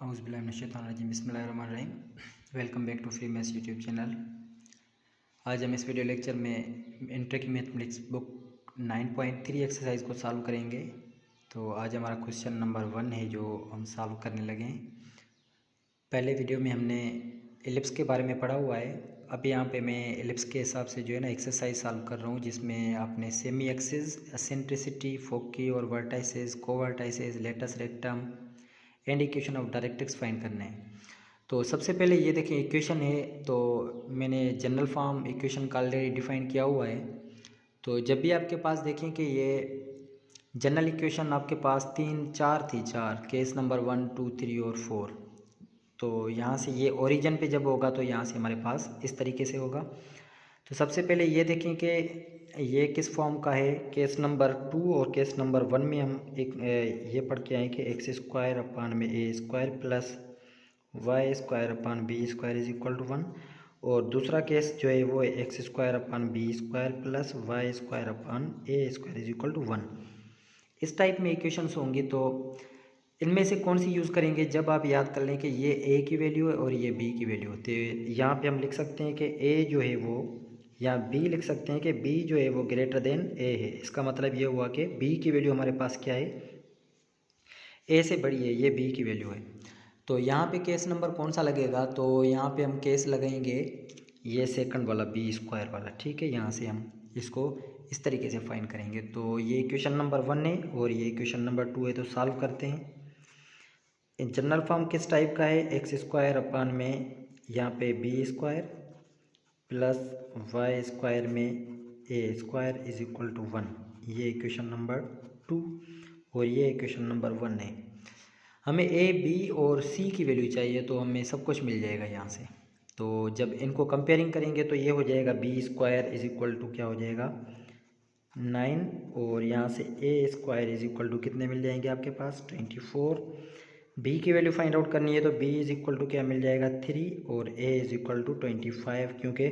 औज़ुबिल्लाहिमिनश्शैतानिर्रजीम बिस्मिल्लाहिर्रहमानिर्रहीम। Welcome back to free maths YouTube channel. आज हम इस वीडियो लेक्चर में इंटर की मैथमेटिक्स बुक 9.3 एक्सरसाइज को सॉल्व करेंगे। तो आज हमारा क्वेश्चन नंबर 1 है जो हम सॉल्व करने लगे हैं। पहले वीडियो में हमने एलिप्स के बारे में पढ़ा हुआ है। अब यहाँ पे मैं एलिप्स के हिसाब से जो है ना एक्सरसाइज सॉल्व कर रहा हूँ, जिसमें आपने सेमी एक्सिस, एसेंट्रिसिटी, फोकी और vertices, covertices, latus rectum and equation of directrix find करने हैं। तो सबसे पहले ये देखें इक्वेशन है, तो मैंने जनरल फॉर्म इक्वेशन का ऑलरेडी डिफाइन किया हुआ है। तो जब भी आपके पास देखें कि ये जनरल इक्वेशन आपके पास चार केस नंबर 1, 2, 3 और 4, तो यहाँ से ये ओरिजिन पे जब होगा तो यहाँ से हमारे पास इस तरीके से होगा। तो सबसे पहले ये देखें कि ये किस फॉर्म का है। केस नंबर 2 और केस नंबर 1 में हम एक ये पढ़ के आए कि एक्स स्क्वायर अपान में ए square plus Y square upon B square is equal to 1, और दूसरा केस जो है वो है X square upon B square plus Y square upon A square is equal to 1। इस टाइप में इक्वेशंस होंगी, तो इनमें से कौन सी यूज़ करेंगे। जब आप याद कर लें कि ये ए की वैल्यू है और ये बी की वैल्यू है, तो यहाँ पे हम लिख सकते हैं कि ए जो है वो, या बी लिख सकते हैं कि बी जो है वो ग्रेटर देन ए है। इसका मतलब ये हुआ कि बी की वैल्यू हमारे पास क्या है, ए से बड़ी है, ये बी की वैल्यू है। तो यहाँ पे केस नंबर कौन सा लगेगा, तो यहाँ पे हम केस लगाएंगे ये सेकंड वाला बी स्क्वायर वाला, ठीक है। यहाँ से हम इसको इस तरीके से फाइंड करेंगे। तो ये इक्वेशन नंबर 1 है और ये इक्वेशन नंबर 2 है। तो सॉल्व करते हैं। जनरल फॉर्म किस टाइप का है, एक्स स्क्वायर अपान में यहाँ पे b square plus Y square में ए स्क्वायर इज इक्वल टू 1, ये इक्वेशन नंबर 2 और ये इक्वेशन नंबर 1 है। हमें ए, बी और सी की वैल्यू चाहिए, तो हमें सब कुछ मिल जाएगा यहाँ से। तो जब इनको कंपेयरिंग करेंगे तो ये हो जाएगा b square is equal to क्या हो जाएगा 9, और यहाँ से a square is equal to कितने मिल जाएंगे आपके पास 24। बी की वैल्यू फाइंड आउट करनी है, तो बी इज इक्वल टू क्या मिल जाएगा 3 और ए इज इक्वल टू 25, क्योंकि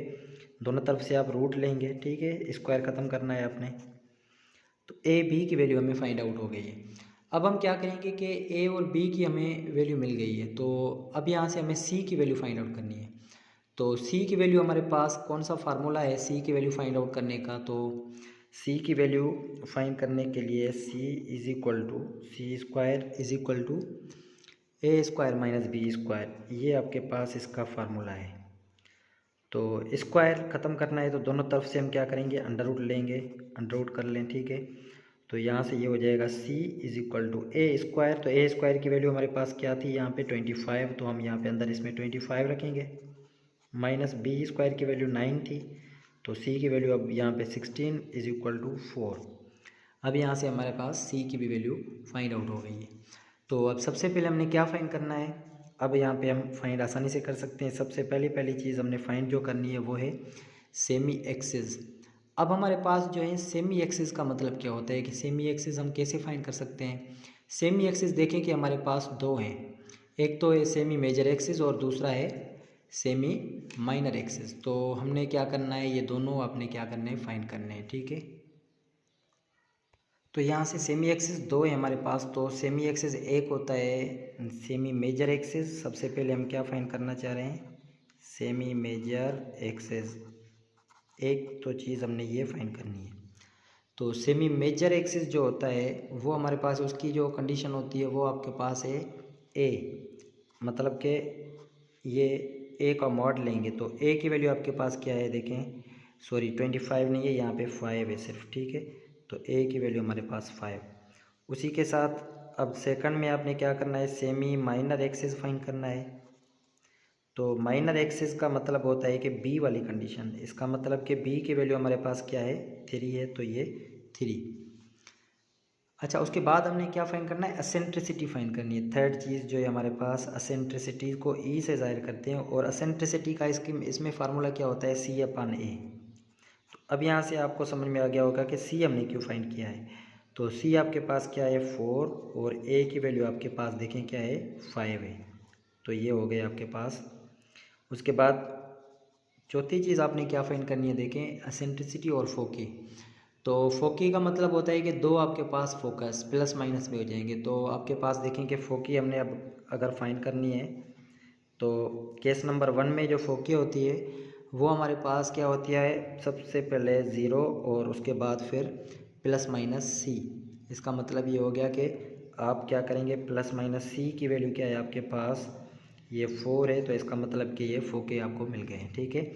दोनों तरफ से आप रूट लेंगे, ठीक है। स्क्वायर ख़त्म करना है आपने। तो ए, बी की वैल्यू हमें फाइंड आउट हो गई है। अब हम क्या करेंगे कि ए और बी की हमें वैल्यू मिल गई है, तो अब यहाँ से हमें सी की वैल्यू फाइंड आउट करनी है। तो सी की वैल्यू हमारे पास कौन सा फार्मूला है सी की वैल्यू फाइंड आउट करने का, तो सी की वैल्यू फाइंड करने के लिए C is equal to C square is equal to A square minus B square, ये आपके पास इसका फार्मूला है। तो स्क्वायर ख़त्म करना है, तो दोनों तरफ से हम क्या करेंगे अंडर रूट लेंगे, अंडर रूट कर लें, ठीक है। तो यहाँ से ये हो जाएगा C is equal to A square. तो ए स्क्वायर की वैल्यू हमारे पास क्या थी यहाँ पे 25, तो हम यहाँ पे अंदर इसमें 25 रखेंगे, माइनस बी स्क्वायर की वैल्यू 9 थी, तो सी की वैल्यू अब यहाँ पे 16 इज इक्वल टू 4। अब यहाँ से हमारे पास सी की भी वैल्यू फाइंड आउट हो गई है। तो अब सबसे पहले हमने क्या फाइंड करना है, अब यहाँ पे हम फाइंड आसानी से कर सकते हैं। सबसे पहली चीज़ हमने फाइंड जो करनी है वो है सेमी एक्सिस। अब हमारे पास जो है सेमी एक्सिस का मतलब क्या होता है कि सेमी एक्सिस हम कैसे फाइंड कर सकते हैं। सेमी एक्सिस देखें कि हमारे पास दो हैं, एक तो है सेमी मेजर एक्सिस और दूसरा है सेमी माइनर एक्सिस। तो हमने क्या करना है, ये दोनों आपने क्या करना है फाइंड करने हैं, ठीक है। तो यहाँ से सेमी एक्सिस दो है हमारे पास। तो सेमी एक्सिस एक होता है सेमी मेजर एक्सिस। सबसे पहले हम क्या फाइंड करना चाह रहे हैं, सेमी मेजर एक्सिस, एक तो चीज़ हमने ये फाइंड करनी है। तो सेमी मेजर एक्सिस जो होता है वो हमारे पास, उसकी जो कंडीशन होती है वो आपके पास है ए, मतलब कि ये ए का मॉड लेंगे, तो ए की वैल्यू आपके पास क्या है देखें, सॉरी 25 नहीं है, यहाँ पे 5 है सिर्फ, ठीक है। तो ए की वैल्यू हमारे पास 5। उसी के साथ अब सेकंड में आपने क्या करना है, सेमी माइनर एक्सिस फाइंड करना है। तो माइनर एक्सिस का मतलब होता है कि बी वाली कंडीशन, इसका मतलब कि बी की वैल्यू हमारे पास क्या है 3 है, तो ये 3। अच्छा, उसके बाद हमने क्या फाइंड करना है, एसेंट्रिसिटी फाइंड करनी है। थर्ड चीज़ जो है हमारे पास, एसेंट्रिसिटी को ई से ज़ाहिर करते हैं, और एसेंट्रिसिटी का इसमें फार्मूला क्या होता है सी अपान ए। तो अब यहाँ से आपको समझ में आ गया होगा कि सी हमने क्यों फाइंड किया है। तो सी आपके पास क्या है 4, और ए की वैल्यू आपके पास देखें क्या है 5 है। तो ये हो गया आपके पास। उसके बाद चौथी चीज़ आपने क्या फाइंड करनी है देखें, एसेंट्रिसिटी और फोकी। तो फोकी का मतलब होता है कि दो आपके पास फोकस प्लस माइनस में हो जाएंगे। तो आपके पास देखें कि फोकी हमने अब अगर फाइंड करनी है तो केस नंबर 1 में जो फोकी होती है वो हमारे पास क्या होती है, सबसे पहले ज़ीरो और उसके बाद फिर प्लस माइनस सी। इसका मतलब ये हो गया कि आप क्या करेंगे, प्लस माइनस सी की वैल्यू क्या है आपके पास, ये 4 है, तो इसका मतलब कि ये फोके आपको मिल गए हैं। ठीक है,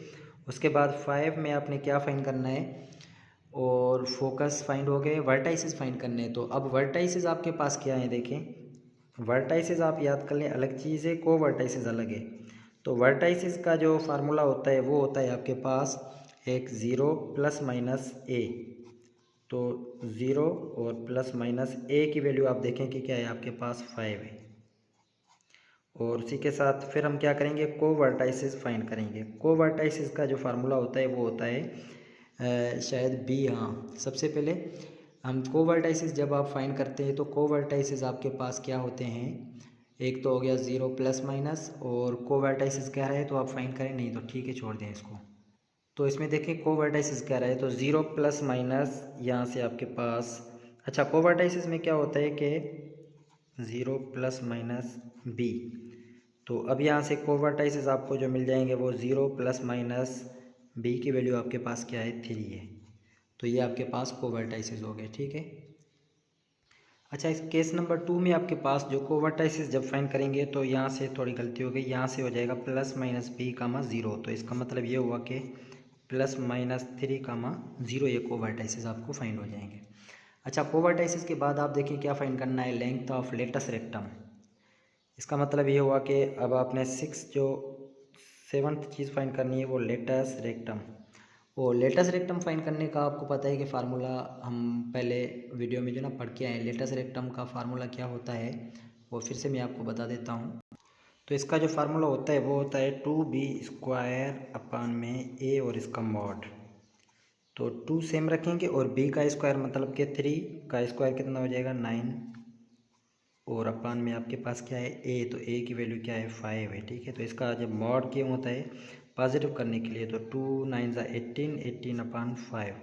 उसके बाद 5 में आपने क्या फाइंड करना है, और फोकस फाइंड हो गए, वर्टाइसिस फाइंड करने हैं। तो अब वर्टाइसिस आपके पास क्या है, देखें वर्टाइसिस आप याद कर लें अलग चीज़ है, को वर्टाइसिस अलग है। तो वर्टाइसिस का जो फार्मूला होता है वो होता है आपके पास एक ज़ीरो प्लस माइनस ए। तो ज़ीरो और प्लस माइनस ए की वैल्यू आप देखें कि क्या है आपके पास 5 है। और उसी के साथ फिर हम क्या करेंगे, को वर्टाइसिस फाइंड करेंगे। को वर्टाइसिस का जो फार्मूला होता है वो होता है शायद बी, हाँ सबसे पहले हम को वर्टाइसिस जब आप फाइंड करते हैं तो को वर्टाइसिस आपके पास क्या होते हैं, एक तो हो गया ज़ीरो प्लस माइनस, और को वर्टाइसिस कह रहा है तो आप फाइंड करें, नहीं तो ठीक है छोड़ दें इसको। तो इसमें देखें को वर्टाइसिस कह रहा है तो ज़ीरो प्लस माइनस यहाँ से आपके पास, अच्छा को वर्टाइसिस में क्या होता है कि ज़ीरो प्लस माइनस बी। तो अब यहाँ से को वर्टाइसिस आपको जो मिल जाएंगे वो ज़ीरो प्लस माइनस बी की वैल्यू आपके पास क्या है, 3 है। तो ये आपके पास को वर्टाइसिस हो गए। ठीक है, अच्छा इस केस नंबर 2 में आपके पास जो को वर्टाइसिस जब फाइंड करेंगे तो यहाँ से थोड़ी गलती हो गई, यहाँ से हो जाएगा plus minus b comma zero. तो इसका मतलब ये हुआ कि प्लस माइनस 3 कामा ज़ीरो ये को वर्टाइसिस आपको फाइंड हो जाएंगे। अच्छा को वर्टाइसिस के बाद आप देखिए क्या फाइंड करना है, लेंथ ऑफ लेटस रेक्टम। इसका मतलब ये हुआ कि अब आपने 6 जो 7th चीज़ फाइंड करनी है वो लेटस रेक्टम। और लेटस रेक्टम फाइंड करने का आपको पता है कि फार्मूला हम पहले वीडियो में जो ना पढ़ के आए, लेटस रेक्टम का फार्मूला क्या होता है वो फिर से मैं आपको बता देता हूँ। तो इसका जो फार्मूला होता है वो होता है 2b² अपान में a और इसका मॉड। तो 2 सेम रखेंगे और b का स्क्वायर मतलब कि 3 का स्क्वायर कितना हो जाएगा 9, और अपान में आपके पास क्या है a, तो a की वैल्यू क्या है 5 है। ठीक है, तो इसका जब मॉड क्यों होता है पॉजिटिव करने के लिए, तो 2 9 ज़ा 18, 18 अपान 5,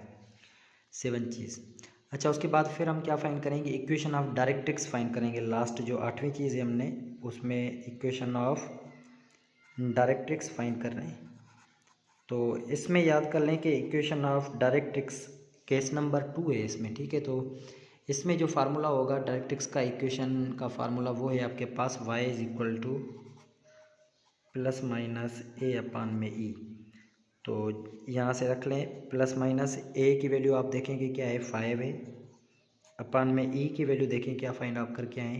7 चीज़। अच्छा उसके बाद फिर हम क्या फाइंड करेंगे, इक्वेशन ऑफ डायरेक्ट्रिक्स फाइंड करेंगे। लास्ट जो 8वीं चीज़ है हमने उसमें इक्वेशन ऑफ डायरेक्ट्रिक्स फाइंड कर रहे हैं। तो इसमें याद कर लें कि equation of directrix case number 2 है इसमें। ठीक है, तो इसमें जो फार्मूला होगा डायरेक्ट्रिक्स का, इक्वेशन का फार्मूला वो है आपके पास y is equal to plus minus A upon में ई। तो यहाँ से रख लें प्लस माइनस ए की वैल्यू आप देखेंगे क्या है 5 है, अपान में ई की वैल्यू देखें क्या फाइंड आउट करके आए,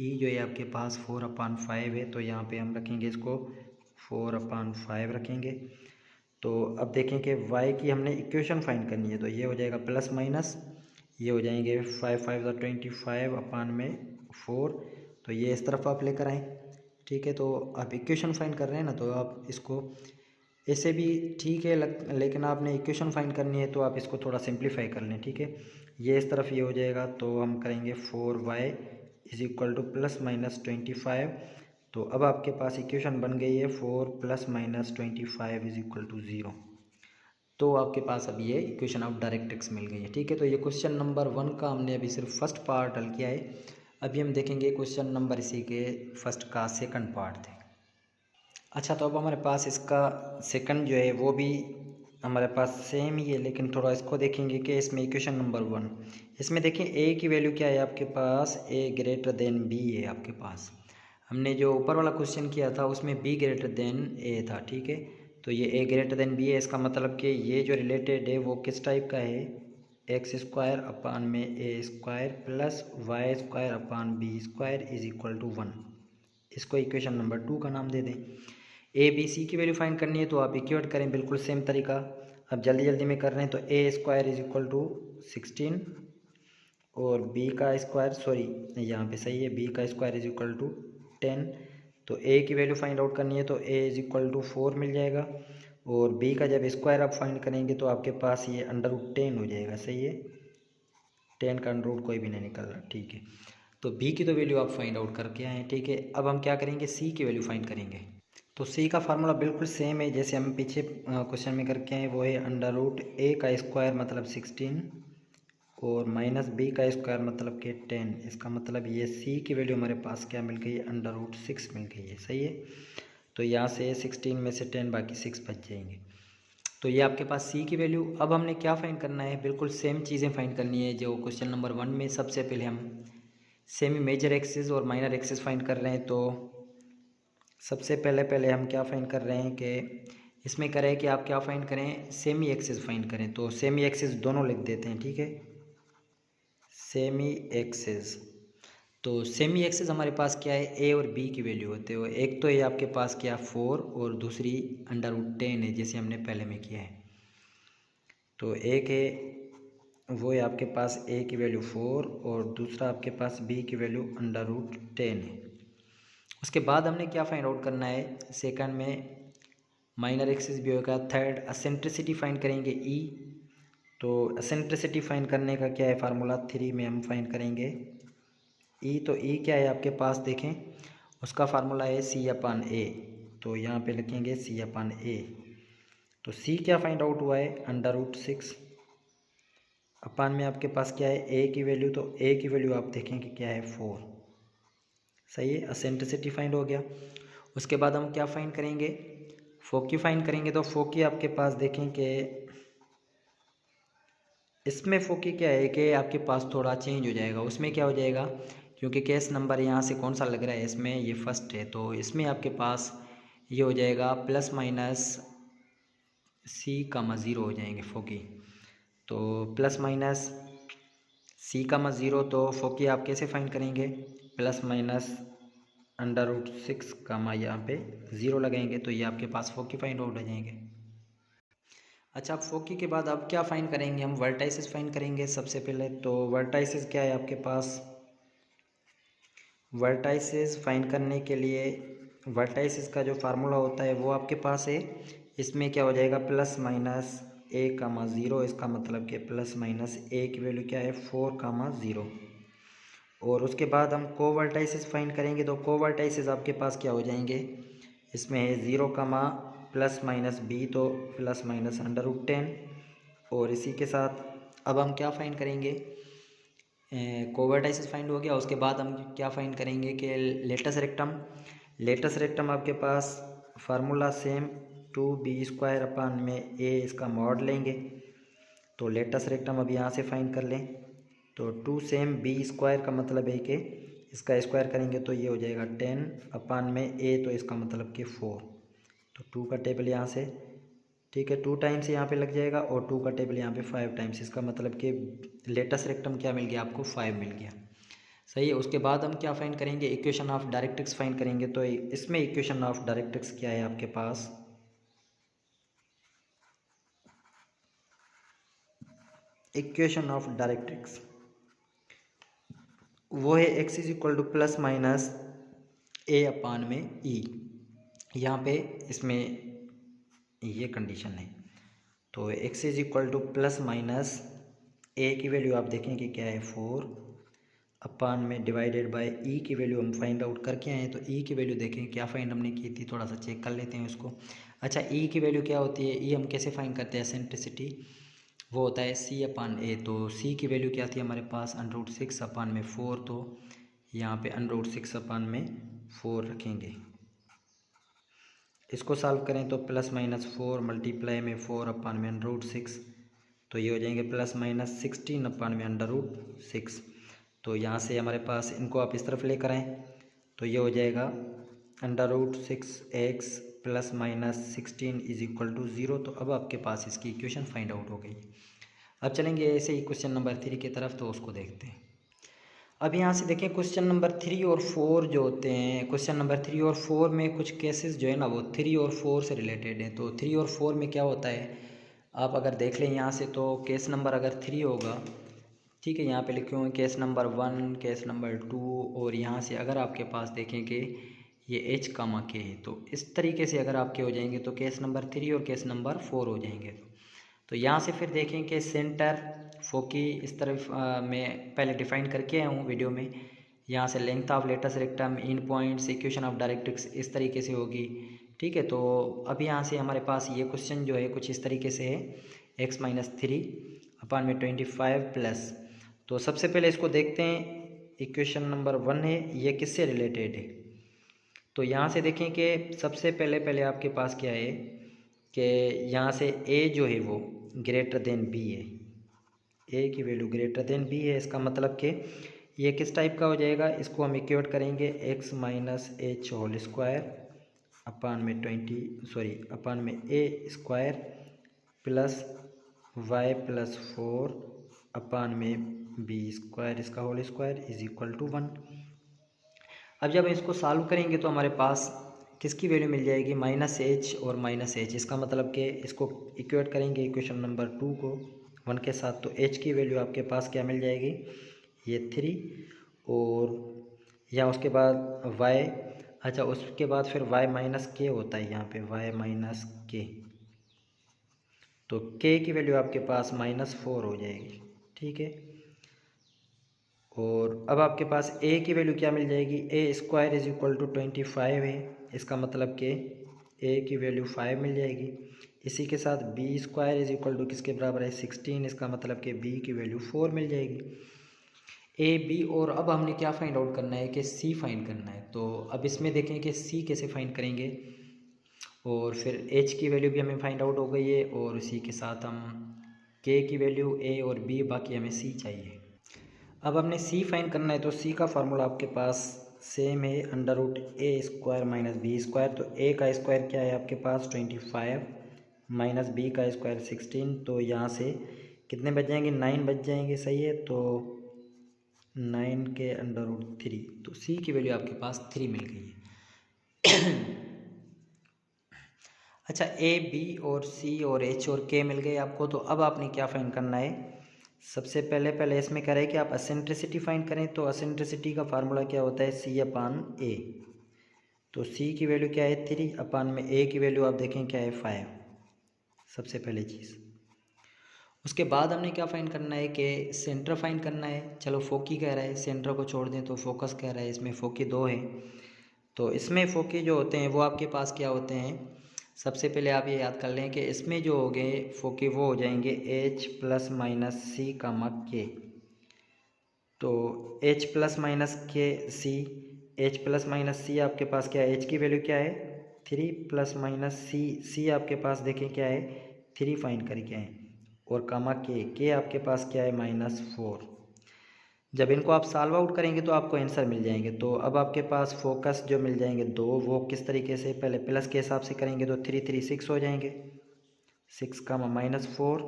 ई जो है आपके पास 4 अपान 5 है। तो यहाँ पे हम रखेंगे इसको 4 अपान 5 रखेंगे। तो अब देखें कि y की हमने इक्वेशन फाइंड करनी है, तो ये हो जाएगा प्लस माइनस, ये हो जाएंगे 5 5 ज़ा 25 अपान में 4। तो ये इस तरफ आप लेकर आएँ। ठीक है, तो आप इक्वेशन फाइंड कर रहे हैं ना, तो आप इसको ऐसे भी ठीक है लेकिन आपने इक्वेशन फाइंड करनी है तो आप इसको थोड़ा सिंप्लीफाई कर लें। ठीक है, ये इस तरफ ये हो जाएगा, तो हम करेंगे 4y is equal to plus minus 25। तो अब आपके पास इक्वेशन बन गई है 4 plus minus 25 is equal to 0। तो आपके पास अब ये इक्वेशन ऑफ डायरेक्ट्रिक्स मिल गई है। ठीक है, तो ये क्वेश्चन नंबर 1 का हमने अभी सिर्फ फर्स्ट पार्ट हल किया है। अभी हम देखेंगे क्वेश्चन नंबर इसी के फर्स्ट का सेकंड पार्ट थे। अच्छा, तो अब हमारे पास इसका सेकंड जो है वो भी हमारे पास सेम ही है, लेकिन थोड़ा इसको देखेंगे कि इसमें इक्वेशन नंबर 1, इसमें देखें a की वैल्यू क्या है आपके पास, a ग्रेटर देन b है आपके पास। हमने जो ऊपर वाला क्वेश्चन किया था उसमें b ग्रेटर देन a था। ठीक है, तो ये a ग्रेटर देन b है, इसका मतलब कि ये जो रिलेटेड है वो किस टाइप का है, एक्स स्क्वायर अपान में a square plus Y square upon b square is equal to 1। इसको इक्वेशन नंबर 2 का नाम दे दें। ए बी सी की वैल्यू फाइंड करनी है तो आप इक्वेट करें, बिल्कुल सेम तरीका। अब जल्दी जल्दी में कर रहे हैं, तो A square is equal to 16 और बी का स्क्वायर, सॉरी यहाँ पे सही है, बी का स्क्वायर इज इक्वल टू 10। तो ए की वैल्यू फाइंड आउट करनी है तो ए इज इक्वल टू 4 मिल जाएगा, और बी का जब स्क्वायर आप फाइंड करेंगे तो आपके पास ये अंडर रूट 10 हो जाएगा। सही है, 10 का अंडर रूट कोई भी नहीं निकल रहा। ठीक है, तो बी की तो वैल्यू आप फाइंड आउट करके आए। ठीक है, अब हम क्या करेंगे, सी की वैल्यू फाइंड करेंगे। तो सी का फार्मूला बिल्कुल सेम है जैसे हम पीछे क्वेश्चन में करके आए, वो है अंडर रूट ए का स्क्वायर मतलब 16 और माइनस बी का स्क्वायर मतलब कि 10। इसका मतलब ये सी की वैल्यू हमारे पास क्या मिल गई है, √6 मिल गई है। सही है, तो यहाँ से 16 में से 10 बाकी 6 बच जाएंगे। तो ये आपके पास सी की वैल्यू। अब हमने क्या फाइंड करना है, बिल्कुल सेम चीज़ें फाइंड करनी है जो क्वेश्चन नंबर 1 में। सबसे पहले हम सेमी मेजर एक्सिस और माइनर एक्सिस फाइंड कर रहे हैं। तो सबसे पहले हम क्या फाइंड कर रहे हैं कि इसमें करें कि आप क्या फाइंड करें, सेमी एक्सिस फाइंड करें। तो सेमी एक्सिस दोनों लिख देते हैं, ठीक है। सेमी एक्सिस, तो सेमी एक्सिस हमारे पास क्या है, ए और बी की वैल्यू होते हो। एक तो ये आपके पास क्या 4 और दूसरी √10 है, जैसे हमने पहले में किया है। तो एक है वो है आपके पास ए की वैल्यू 4 और दूसरा आपके पास बी की वैल्यू √10 है। उसके बाद हमने क्या फाइंड आउट करना है, सेकंड में माइनर एक्सिस भी होगा। थर्ड एसेंट्रिसिटी फाइंड करेंगे ई। तो एसेंट्रिसिटी फाइंड करने का क्या है फार्मूला, 3 में हम फाइंड करेंगे ई। तो ई क्या है आपके पास देखें, उसका फार्मूला है C/A। तो यहाँ पे लिखेंगे C/A। तो सी क्या फाइंड आउट हुआ है, √6 अपान में आपके पास क्या है ए की वैल्यू। तो ए की वैल्यू आप देखेंगे क्या है 4। सही है, एसेंट्रिसिटी फाइंड हो गया। उसके बाद हम क्या फाइंड करेंगे, फोकी फाइंड करेंगे। तो फोकी आपके पास देखें कि इसमें फोकी क्या है कि आपके पास थोड़ा चेंज हो जाएगा। उसमें क्या हो जाएगा, क्योंकि केस नंबर यहाँ से कौन सा लग रहा है, इसमें ये फर्स्ट है। तो इसमें आपके पास ये हो जाएगा ±C,0 हो जाएंगे फोकी। तो ±C,0 तो फोकी आप कैसे फाइंड करेंगे, ±√6 यहाँ पे 0 लगाएंगे। तो ये आपके पास फोकी फाइंड आउट हो जाएंगे। अच्छा, अब फोकी के बाद अब क्या फाइंड करेंगे, हम वर्टाइसिस फाइंड करेंगे सबसे पहले। तो वर्टाइसिस क्या है आपके पास, वर्टाइसिस फाइंड करने के लिए वर्टाइसिस का जो फार्मूला होता है वो आपके पास है। इसमें क्या हो जाएगा ±A,0। इसका मतलब कि ±A की वैल्यू क्या है 4,0। और उसके बाद हम कोवर्टाइसिस फाइंड करेंगे। तो कोवर्टाइसिस आपके पास क्या हो जाएंगे, इसमें है 0, ±B तो ±√10। और इसी के साथ अब हम क्या फाइंड करेंगे, कोवर्टाइसिस फाइंड हो गया। उसके बाद हम क्या फाइंड करेंगे कि लेटस रेक्टम आपके पास फार्मूला सेम 2b² अपान में a इसका मॉड लेंगे। तो लेटस रेक्टम अब यहाँ से फाइंड कर लें। तो 2 सेम b² का मतलब है कि इसका स्क्वायर करेंगे तो ये हो जाएगा 10 अपान में a, तो इसका मतलब कि 4। तो 2 का टेबल यहाँ से, ठीक है, 2 टाइम्स यहाँ पे लग जाएगा और 2 का टेबल यहाँ पे 5 टाइम्स। इसका मतलब कि लेटस रेक्टम क्या मिल गया आपको, 5 मिल गया। सही है। उसके बाद हम क्या फाइंड करेंगे, इक्वेशन ऑफ डायरेक्ट्रिक्स फाइंड करेंगे। तो इसमें इक्वेशन ऑफ डायरेक्ट्रिक्स क्या है आपके पास, इक्वेशन ऑफ डायरेक्ट्रिक्स वो है x = ±A अपान में E। यहाँ पे इसमें ये कंडीशन है। तो x ±A की वैल्यू आप देखेंगे क्या है 4 अपान में डिवाइडेड बाय E की वैल्यू हम फाइंड आउट करके आए हैं। तो E की वैल्यू देखें क्या फाइंड हमने की थी, थोड़ा सा चेक कर लेते हैं उसको। अच्छा, E की वैल्यू क्या होती है, E हम कैसे फाइंड करते हैं, एसेंट्रिसिटी वो होता है C/A। तो C की वैल्यू क्या थी हमारे पास, √6 अपान में 4। तो यहाँ पे √6 अपान में 4 रखेंगे। इसको सॉल्व करें तो ±4 मल्टीप्लाई में 4 अपान में √6, तो ये हो जाएंगे ±16 अपान में √6। तो यहाँ से हमारे पास इनको आप इस तरफ लेकर आएँ तो ये हो जाएगा √6x ±16 = 0। तो अब आपके पास इसकी इक्वेशन फाइंड आउट हो गई। अब चलेंगे ऐसे ही क्वेश्चन नंबर 3 की तरफ, तो उसको देखते हैं। अब यहाँ से देखें क्वेश्चन नंबर 3 और 4 जो होते हैं, क्वेश्चन नंबर 3 और 4 में कुछ केसेस जो है ना वो 3 और 4 से रिलेटेड हैं। तो 3 और 4 में क्या होता है, आप अगर देख लें यहाँ से, तो केस नंबर अगर 3 होगा, ठीक है, यहाँ पे लिखे हुए केस नंबर 1, केस नंबर 2, और यहाँ से अगर आपके पास देखें कि ये H, K है, तो इस तरीके से अगर आपके हो जाएंगे तो केस नंबर 3 और केस नंबर 4 हो जाएंगे। तो यहाँ से फिर देखें कि सेंटर फोकी इस तरफ मैं पहले डिफाइन करके आया हूँ वीडियो में। यहाँ से length of latus rectum, in points, equation of directrix इस तरीके से होगी, ठीक है। तो अब यहाँ से हमारे पास ये क्वेश्चन जो है कुछ इस तरीके से है, x - 3 अपान में 25 प्लस तो सबसे पहले इसको देखते हैं, इक्वेशन नंबर 1 है, ये किससे रिलेटेड है। तो यहाँ से देखें कि सबसे पहले आपके पास क्या है कि यहाँ से a जो है वो ग्रेटर देन b है, a की वैल्यू ग्रेटर देन b है। इसका मतलब कि ये किस टाइप का हो जाएगा, इसको हम इक्वेट करेंगे x minus h whole square upon में अपान में a square plus y plus 4 upon में b स्क्वायर इसका whole square is equal to 1। अब जब इसको सॉल्व करेंगे तो हमारे पास किसकी वैल्यू मिल जाएगी, माइनस एच और माइनस एच। इसका मतलब कि इसको इक्वेट करेंगे इक्वेशन नंबर 2 को 1 के साथ, तो h की वैल्यू आपके पास क्या मिल जाएगी, ये 3 और या उसके बाद y, अच्छा उसके बाद फिर y माइनस के होता है यहाँ पे y माइनस के, तो k की वैल्यू आपके पास -4 हो जाएगी, ठीक है। और अब आपके पास a की वैल्यू क्या मिल जाएगी, a square is equal to 25 है, इसका मतलब कि a की वैल्यू 5 मिल जाएगी। इसी के साथ b square is equal to किसके बराबर है, 16, इसका मतलब कि b की वैल्यू 4 मिल जाएगी। a b और अब हमने क्या फाइंड आउट करना है कि c फाइंड करना है। तो अब इसमें देखें कि c कैसे फाइंड करेंगे, और फिर h की वैल्यू भी हमें फाइंड आउट हो गई है, और उसी के साथ हम k की वैल्यू a और b, बाकी हमें c चाहिए। अब हमने c फाइंड करना है, तो c का फार्मूला आपके पास सेम है, under root a square minus B square. तो a का स्क्वायर क्या है आपके पास 25 माइनस b का स्क्वायर 16, तो यहाँ से कितने बच जाएंगे, 9 बच जाएंगे, सही है। तो 9 के अंडर रूट 3, तो c की वैल्यू आपके पास 3 मिल गई है। अच्छा a b और c और h और k मिल गए आपको, तो अब आपने क्या फाइंड करना है, सबसे पहले इसमें कह रहे हैं कि आप एसेंट्रिसिटी फाइंड करें। तो एसेंट्रिसिटी का फार्मूला क्या होता है, c अपान a। तो c की वैल्यू क्या है 3 अपान में a की वैल्यू आप देखें क्या है 5, सबसे पहले चीज़। उसके बाद हमने क्या फाइंड करना है कि सेंटर फाइंड करना है। चलो फोकी कह रहा है, सेंटर को छोड़ दें, तो फोकस कह रहा है, इसमें फोकी 2 है। तो इसमें फोकी जो होते हैं वो आपके पास क्या होते हैं, सबसे पहले आप ये याद कर लें कि इसमें जो हो गए फोकी वो हो जाएंगे h प्लस माइनस सी कामा के। तो h प्लस माइनस के सी, h प्लस माइनस सी आपके पास क्या है, h की वैल्यू क्या है 3 प्लस माइनस सी, सी आपके पास देखें क्या है 3 फाइंड करके आए, और कामा के आपके पास क्या है -4। जब इनको आप सॉल्व आउट करेंगे तो आपको आंसर मिल जाएंगे। तो अब आपके पास फोकस जो मिल जाएंगे 2, वो किस तरीके से, पहले प्लस के हिसाब से करेंगे तो 3 3 6 हो जाएंगे, 6 का -4,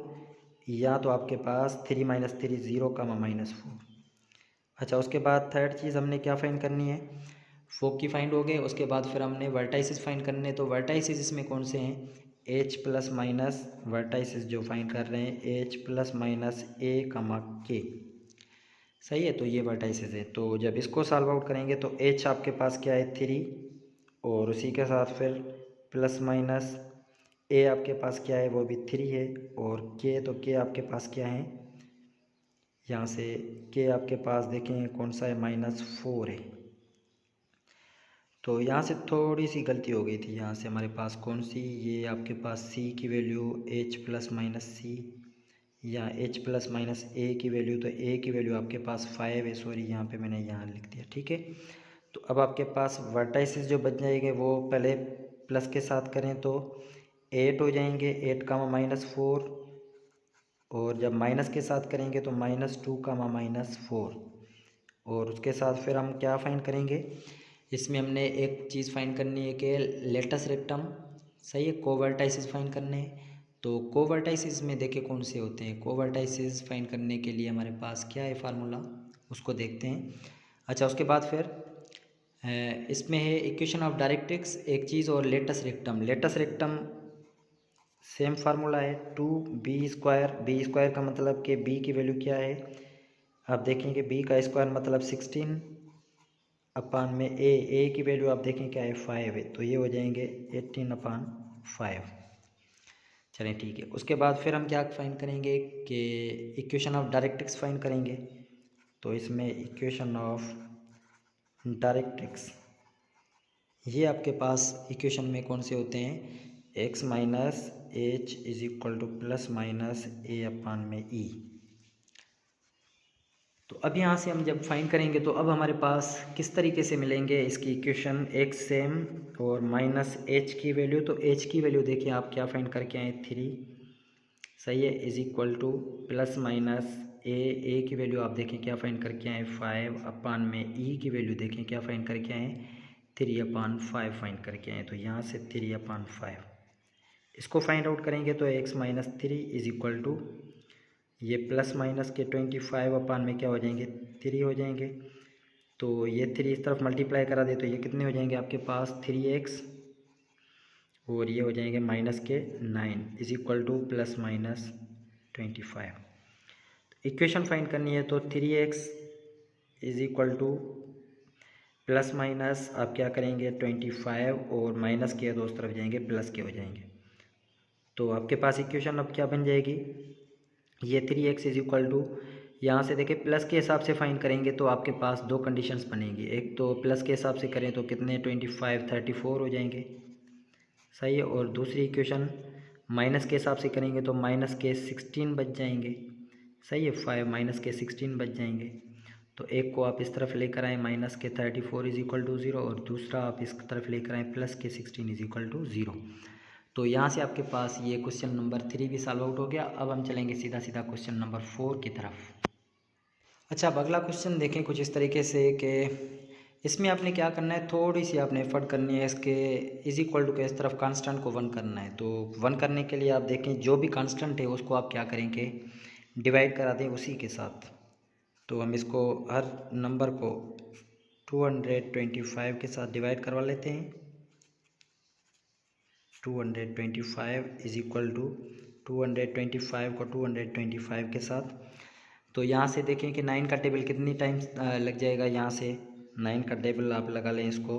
या तो आपके पास 3 - 3 0 का -4। अच्छा उसके बाद थर्ड चीज़ हमने क्या फाइंड करनी है, फोकी फाइंड हो गए। उसके बाद फिर हमने वर्टाइसिस फाइंड करने, तो वर्टाइसिस इसमें कौन से हैं, h प्लस माइनस वर्टाइसिस जो फाइंड कर रहे हैं h प्लस माइनस a कमा के, सही है। तो ये वर्टाइसिस है। तो जब इसको सॉल्व आउट करेंगे तो h आपके पास क्या है 3, और उसी के साथ फिर प्लस माइनस a आपके पास क्या है वो भी 3 है, और k, तो k आपके पास क्या है, यहाँ से k आपके पास देखें कौन सा है -4 है। तो यहाँ से थोड़ी सी गलती हो गई थी, यहाँ से हमारे पास कौन सी, ये आपके पास c की वैल्यू h प्लस माइनस सी, या h प्लस माइनस a की वैल्यू, तो a की वैल्यू आपके पास 5 है, सॉरी यहाँ पे मैंने यहाँ लिख दिया, ठीक है। तो अब आपके पास वर्टाइसिस जो बच जाएंगे वो पहले प्लस के साथ करें तो 8 हो जाएंगे, 8 का -4, और जब माइनस के साथ करेंगे तो -2 का -4, और उसके साथ फिर हम क्या फाइंड करेंगे, इसमें हमने एक चीज़ फाइंड करनी है कि लेटस रेक्टम, सही है, कोवर्टाइसिस फाइंड करने हैं। तो कोवर्टाइसिस में देखे कौन से होते हैं, कोवर्टाइसिस फाइंड करने के लिए हमारे पास क्या है फार्मूला, उसको देखते हैं। अच्छा उसके बाद फिर इसमें है इक्वेशन ऑफ डायरेक्ट्रिक्स एक चीज़, और latus rectum, latus rectum same formula है 2b स्क्वायर, बी स्क्वायर का मतलब कि b की वैल्यू क्या है, आप देखेंगे b का स्क्वायर मतलब 16 अपान में a की वैल्यू आप देखें क्या है 5 है, तो ये हो जाएंगे 18/5। चलें ठीक है। उसके बाद फिर हम क्या फाइंड करेंगे कि इक्वेशन ऑफ डायरेक्ट्रिक्स फाइंड करेंगे। तो इसमें इक्वेशन ऑफ डायरेक्ट्रिक्स, ये आपके पास इक्वेशन में कौन से होते हैं, x minus H is equal to plus minus a अपान में e। तो अब यहाँ से हम जब फाइंड करेंगे तो अब हमारे पास किस तरीके से मिलेंगे इसकी इक्वेशन, एक्स सेम और माइनस एच की वैल्यू। तो एच की वैल्यू देखिए आप क्या फाइंड करके आए, 3, सही है, is equal to plus minus A की वैल्यू आप देखें क्या फाइंड करके आए, 5 अपान में ई की वैल्यू देखें क्या फाइंड करके आए, 3/5 फाइंड करके आए। तो यहाँ से 3/5 इसको फाइंड आउट करेंगे तो x minus 3 is equal to ये प्लस माइनस के 25 अपान में क्या हो जाएंगे, 3 हो जाएंगे। तो ये 3 इस तरफ मल्टीप्लाई करा दे तो ये कितने हो जाएंगे आपके पास, 3x और ये हो जाएंगे माइनस के 9 is equal to plus minus 25। Equation find करनी है तो 3x is equal to plus minus आप क्या करेंगे 25 और माइनस के दो तरफ जाएंगे प्लस के हो जाएंगे। तो आपके पास इक्वेशन अब क्या बन जाएगी, ये 3x इज इक्वल टू, यहाँ से देखिए प्लस के हिसाब से फाइंड करेंगे तो आपके पास दो कंडीशंस बनेंगी। एक तो प्लस के हिसाब से करें तो कितने 25 34 हो जाएंगे, सही है। और दूसरी इक्वेशन माइनस के हिसाब से करेंगे तो माइनस के 16 बच जाएंगे, सही है, 5 माइनस के 16 बच जाएंगे। तो एक को आप इस तरफ लेकर आएँ माइनस के 34 इज इक्वल टू 0 और दूसरा आप इस तरफ लेकर आएँ प्लस के 16 इज इक्वल टू 0। तो यहाँ से आपके पास ये क्वेश्चन नंबर 3 भी सॉल्व आउट हो गया। अब हम चलेंगे सीधा सीधा क्वेश्चन नंबर 4 की तरफ। अच्छा, अब अगला क्वेश्चन देखें कुछ इस तरीके से कि इसमें आपने क्या करना है, थोड़ी सी आपने एफर्ट करनी है, इसके इज इक्वल टू के इस तरफ कांस्टेंट को 1 करना है। तो 1 करने के लिए आप देखें जो भी कांस्टेंट है उसको आप क्या करेंगे, डिवाइड करा दें उसी के साथ। तो हम इसको हर नंबर को 225 के साथ डिवाइड करवा लेते हैं। 225 इज इक्वल टू 225 को 225 के साथ। तो यहाँ से देखें कि 9 का टेबल कितनी टाइम्स लग जाएगा, यहाँ से 9 का टेबल आप लगा लें इसको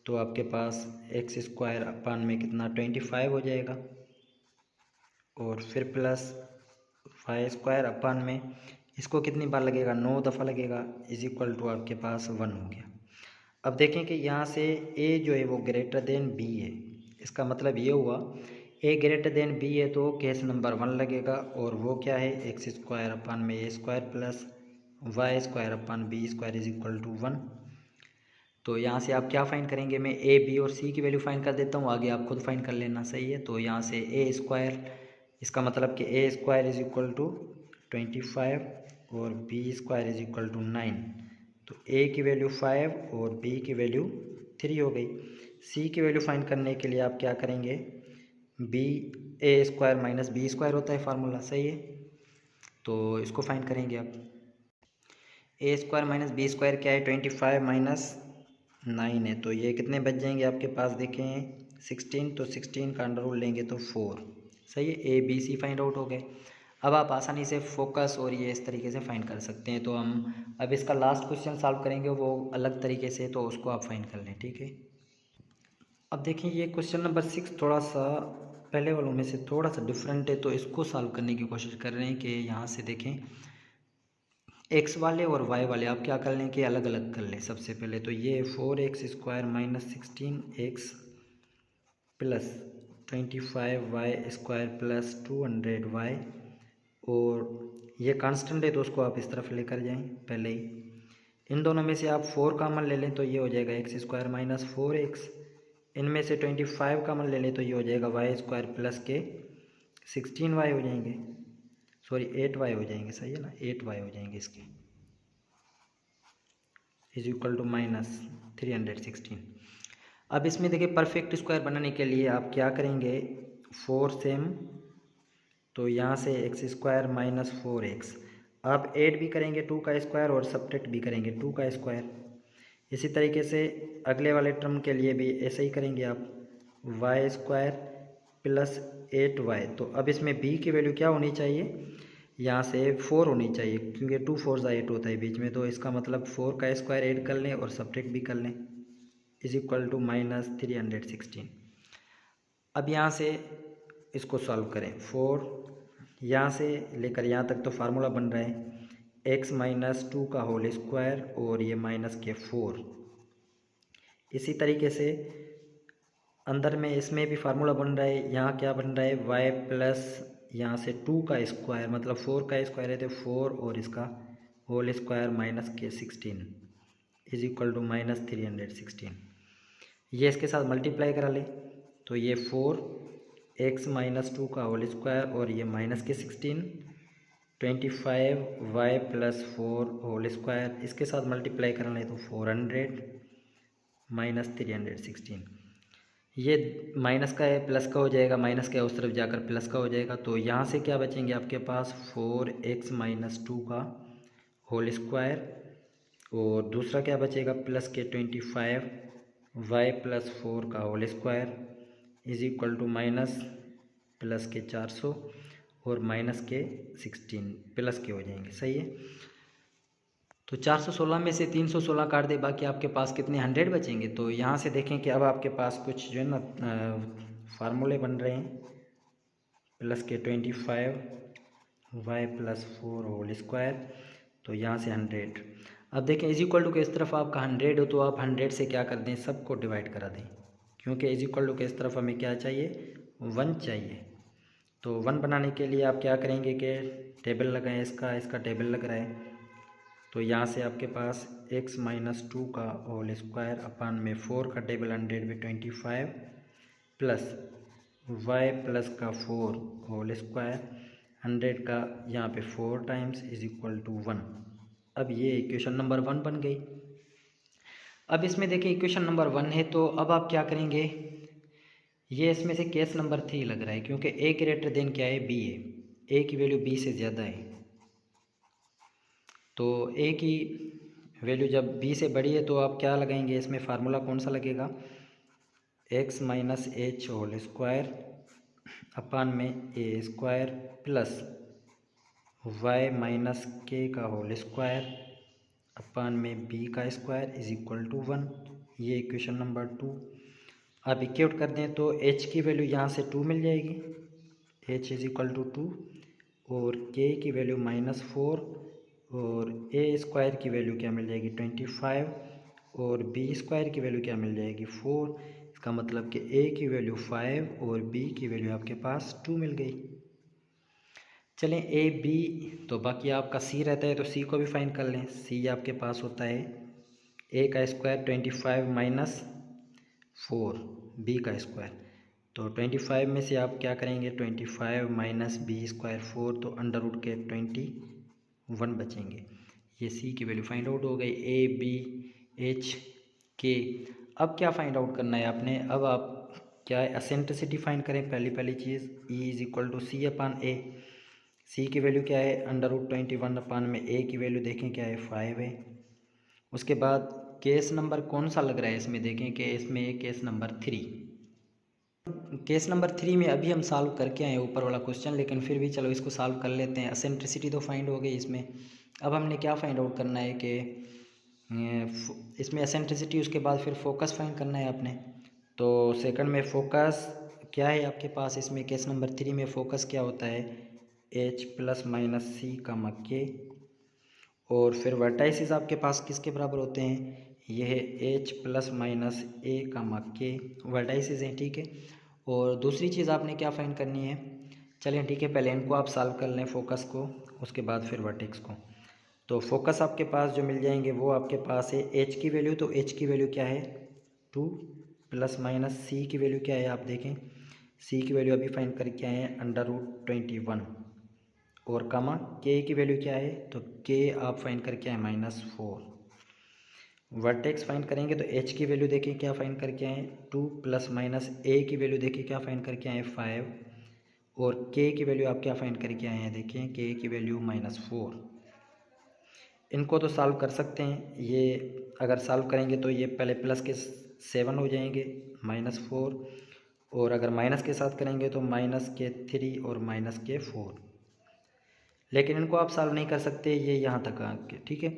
तो आपके पास एक्स स्क्वायर अपान में कितना 25 हो जाएगा और फिर प्लस वाई स्क्वायर अपान में इसको कितनी बार लगेगा, 9 दफ़ा लगेगा, इज इक्वल टू आपके पास 1 हो गया। अब देखें कि यहाँ से ए जो है वो ग्रेटर देन बी है, इसका मतलब ये हुआ ए ग्रेटर देन बी है तो केस नंबर 1 लगेगा और वो क्या है, एक्स स्क्वायर अपान में ए square plus Y square upon B square is equal to 1। तो यहाँ से आप क्या फाइंड करेंगे, मैं ए बी और सी की वैल्यू फाइंड कर देता हूँ, आगे आप खुद फाइंड कर लेना, सही है। तो यहाँ से ए स्क्वायर, इसका मतलब कि a square is equal to 25 और b square is equal to 9। तो ए की वैल्यू 5 और बी की वैल्यू 3 हो गई। सी की वैल्यू फाइंड करने के लिए आप क्या करेंगे, बी ए स्क्वायर माइनस बी स्क्वायर होता है फार्मूला, सही है। तो इसको फाइंड करेंगे आप, ए स्क्वायर माइनस बी स्क्वायर क्या है, 25 माइनस 9 है, तो ये कितने बच जाएंगे आपके पास, देखें 16, तो 16 का अंडर रूट लेंगे तो 4, सही है। A b c find out हो गए। अब आप आसानी से फोकस और ये इस तरीके से फाइंड कर सकते हैं। तो हम अब इसका लास्ट क्वेश्चन सॉल्व करेंगे वो अलग तरीके से, तो उसको आप फाइंड कर लें, ठीक है। अब देखें ये क्वेश्चन नंबर 6 थोड़ा सा पहले वालों में से थोड़ा सा डिफरेंट है, तो इसको सॉल्व करने की कोशिश कर रहे हैं कि यहाँ से देखें एक्स वाले और वाई वाले आप क्या कर लें कि अलग अलग कर लें। सबसे पहले तो ये 4x square minus 16x plus 25 y square plus 200y, और ये कांस्टेंट है तो उसको आप इस तरफ लेकर जाएं पहले ही। इन दोनों में से आप 4 कॉमन ले लें तो ये हो जाएगा एक्स स्क्वायर माइनस 4x, इनमें से 25 कॉमन ले लें तो ये हो जाएगा वाई स्क्वायर प्लस के 16y हो जाएंगे, सॉरी 8y हो जाएंगे, सही है ना, 8y हो जाएंगे इसके, इज इक्वल टू माइनस 316। अब इसमें देखिए परफेक्ट स्क्वायर बनाने के लिए आप क्या करेंगे, 4 सेम, तो यहाँ से एक्स स्क्वायर माइनस 4x, आप ऐड भी करेंगे 2 का स्क्वायर और सब्ट्रैक्ट भी करेंगे 2 का स्क्वायर। इसी तरीके से अगले वाले टर्म के लिए भी ऐसे ही करेंगे आप, वाई स्क्वायर प्लस 8y। तो अब इसमें b की वैल्यू क्या होनी चाहिए, यहाँ से 4 होनी चाहिए क्योंकि 2 4 8 होता है बीच में, तो इसका मतलब 4 का स्क्वायर ऐड कर लें और सब्ट्रैक्ट भी कर लें, इज इक्वल टू माइनस 316। अब यहाँ से इसको सॉल्व करें, 4 यहाँ से लेकर यहाँ तक तो फार्मूला बन रहा है x माइनस 2 का होल स्क्वायर और ये माइनस के 4। इसी तरीके से अंदर में इसमें भी फार्मूला बन रहा है, यहाँ क्या बन रहा है y प्लस यहाँ से 2 का स्क्वायर, मतलब 4 का स्क्वायर है तो 4 और इसका होल स्क्वायर माइनस के 16 इज इक्वल टू माइनस 316। ये इसके साथ मल्टीप्लाई करा ले तो ये 4x माइनस 2 का होल स्क्वायर और ये माइनस के 16 25y प्लस 4 होल स्क्वायर, इसके साथ मल्टीप्लाई करना है तो 400 माइनस 316। ये माइनस का है प्लस का हो जाएगा, माइनस का उस तरफ जाकर प्लस का हो जाएगा। तो यहाँ से क्या बचेंगे आपके पास 4x माइनस 2 का होल स्क्वायर और दूसरा क्या बचेगा प्लस के 25y प्लस 4 का whole square is equal to minus plus के 400 और माइनस के 16 प्लस के हो जाएंगे। सही है। तो 416 में से 316 काट दे, बाकी आपके पास कितने 100 बचेंगे। तो यहाँ से देखें कि अब आपके पास कुछ जो है ना फार्मूले बन रहे हैं। प्लस के 25y प्लस 4 होल स्क्वायर, तो यहाँ से 100। अब देखें इज इक्वल टू के इस तरफ आपका 100 हो तो आप 100 से क्या कर दें, सबको डिवाइड करा दें, क्योंकि इज इक्वल टू के इस तरफ हमें क्या चाहिए 1 चाहिए। तो 1 बनाने के लिए आप क्या करेंगे कि टेबल लगाएं, इसका टेबल लग रहा है। तो यहाँ से आपके पास x माइनस 2 का होल स्क्वायर अपान में 4 का टेबल 100 में 25 प्लस y प्लस का 4 होल स्क्वायर 100 का यहाँ पे 4 टाइम्स इज इक्वल टू 1। अब ये इक्वेशन नंबर 1 बन गई। अब इसमें देखिए इक्वेशन नंबर 1 है, तो अब आप क्या करेंगे, ये इसमें से केस नंबर 3 लग रहा है, क्योंकि a ग्रेटर देन क्या है b है, a की वैल्यू b से ज़्यादा है। तो a की वैल्यू जब b से बड़ी है तो आप क्या लगाएंगे, इसमें फार्मूला कौन सा लगेगा, x minus h whole square upon में a square plus y minus के का होल स्क्वायर अपान में b का स्क्वायर इज इक्वल टू 1। ये इक्वेशन नंबर 2। आप इक्वेट कर दें तो h की वैल्यू यहाँ से 2 मिल जाएगी, h इज इक्वल टू 2 और k की वैल्यू माइनस 4 और a स्क्वायर की वैल्यू क्या मिल जाएगी 25 और b स्क्वायर की वैल्यू क्या मिल जाएगी 4। इसका मतलब कि a की वैल्यू 5 और b की वैल्यू आपके पास 2 मिल गई। चलें a b, तो बाकी आपका c रहता है तो c को भी फाइंड कर लें। c आपके पास होता है a का स्क्वायर 25 माइनस 4 b का स्क्वायर, तो 25 में से आप क्या करेंगे 25 माइनस b स्क्वायर 4, तो अंडर रूट के 21 बचेंगे। ये c की वैल्यू फाइंड आउट हो गई a b h k। अब क्या फाइंड आउट करना है आपने, अब आप क्या है एसेंट्रिसिटी फाइंड करें। पहली चीज़ e is equal to c upon a. c की वैल्यू क्या है अंडर रूट 21 अपान में a की वैल्यू देखें क्या है 5 है। उसके बाद केस नंबर कौन सा लग रहा है इसमें, देखें कि इसमें केस नंबर 3। केस नंबर 3 में अभी हम सॉल्व करके आए ऊपर वाला क्वेश्चन, लेकिन फिर भी चलो इसको सॉल्व कर लेते हैं। एसेंट्रिसिटी तो फाइंड हो गई इसमें। अब हमने क्या फाइंड आउट करना है कि इसमें एसेंट्रिसिटी, उसके बाद फिर फोकस फाइंड करना है आपने। तो सेकंड में फोकस क्या है आपके पास, इसमें केस नंबर 3 में फोकस क्या होता है h प्लस माइनस सी का के, और फिर वर्टाइसिस आपके पास किसके बराबर होते हैं, यह है h प्लस माइनस ए का के वर्टाइसिस हैं। ठीक है। और दूसरी चीज़ आपने क्या फाइंड करनी है, चलें ठीक है पहले इनको आप सॉल्व कर लें फोकस को, उसके बाद फिर वर्टेक्स को। तो फोकस आपके पास जो मिल जाएंगे वो आपके पास है h की वैल्यू, तो h की वैल्यू क्या है 2 प्लस माइनस c की वैल्यू क्या है आप देखें, c की वैल्यू अभी फाइंड करके आए हैं अंडर रूट 21 और कामा k की वैल्यू क्या है, तो k आप फाइंड करके आए -4। वर्टेक्स फाइंड करेंगे तो h की वैल्यू देखिए क्या फाइंड करके आए 2 प्लस माइनस a की वैल्यू देखिए क्या फाइंड करके आए 5 और k की वैल्यू आप क्या फाइंड करके आए हैं, देखिए k की वैल्यू -4। इनको तो सॉल्व कर सकते हैं, ये अगर सॉल्व करेंगे तो ये पहले प्लस के 7 हो जाएंगे -4, और अगर माइनस के साथ करेंगे तो माइनस के 3 और माइनस के 4। लेकिन इनको आप सॉल्व नहीं कर सकते, ये यहाँ तक आके। ठीक है।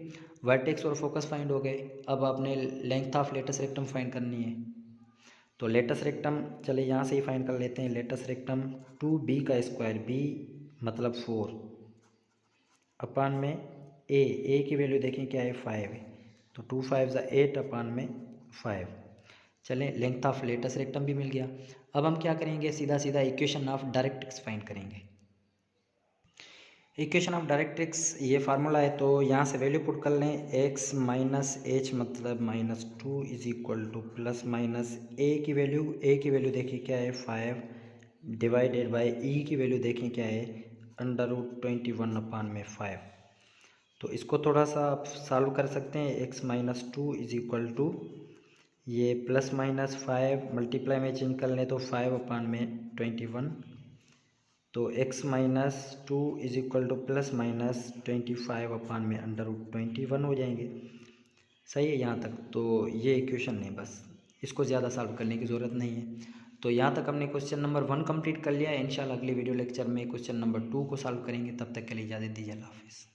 वर्टेक्स और फोकस फाइंड हो गए। अब आपने length of latus rectum find करनी है। तो लेटस रेक्टम चले यहाँ से ही फाइंड कर लेते हैं। लेटस रेक्टम 2b का स्क्वायर, b मतलब 4 अपान में a की वैल्यू देखें क्या है 5 है, तो 2 5 8 अपान में 5। चलें लेंथ ऑफ लेटस रेक्टम भी मिल गया। अब हम क्या करेंगे, सीधा सीधा इक्वेशन ऑफ डायरेक्ट्रिक्स फाइंड करेंगे। इक्वेशन ऑफ डायरेक्ट्रिक्स ये फार्मूला है, तो यहाँ से वैल्यू पुट कर लें। x माइनस एच मतलब -2 is equal to plus minus A की वैल्यू देखिए क्या है 5 डिवाइडेड बाय ई की वैल्यू देखें क्या है √21/5। तो इसको थोड़ा सा आप सॉल्व कर सकते हैं। x minus 2 is equal to ये प्लस माइनस 5 मल्टीप्लाई में चेंज कर लें तो 5/21, तो x minus 2 is equal to plus minus 25/√21 हो जाएंगे। सही है यहाँ तक? तो ये इक्वेशन है, बस इसको ज़्यादा सॉल्व करने की ज़रूरत नहीं है। तो यहाँ तक हमने क्वेश्चन नंबर 1 कंप्लीट कर लिया है। इंशाल्लाह अगले वीडियो लेक्चर में क्वेश्चन नंबर 2 को सॉल्व करेंगे। तब तक के लिए इजाज़त दीजिए। अल्लाह हाफिज़।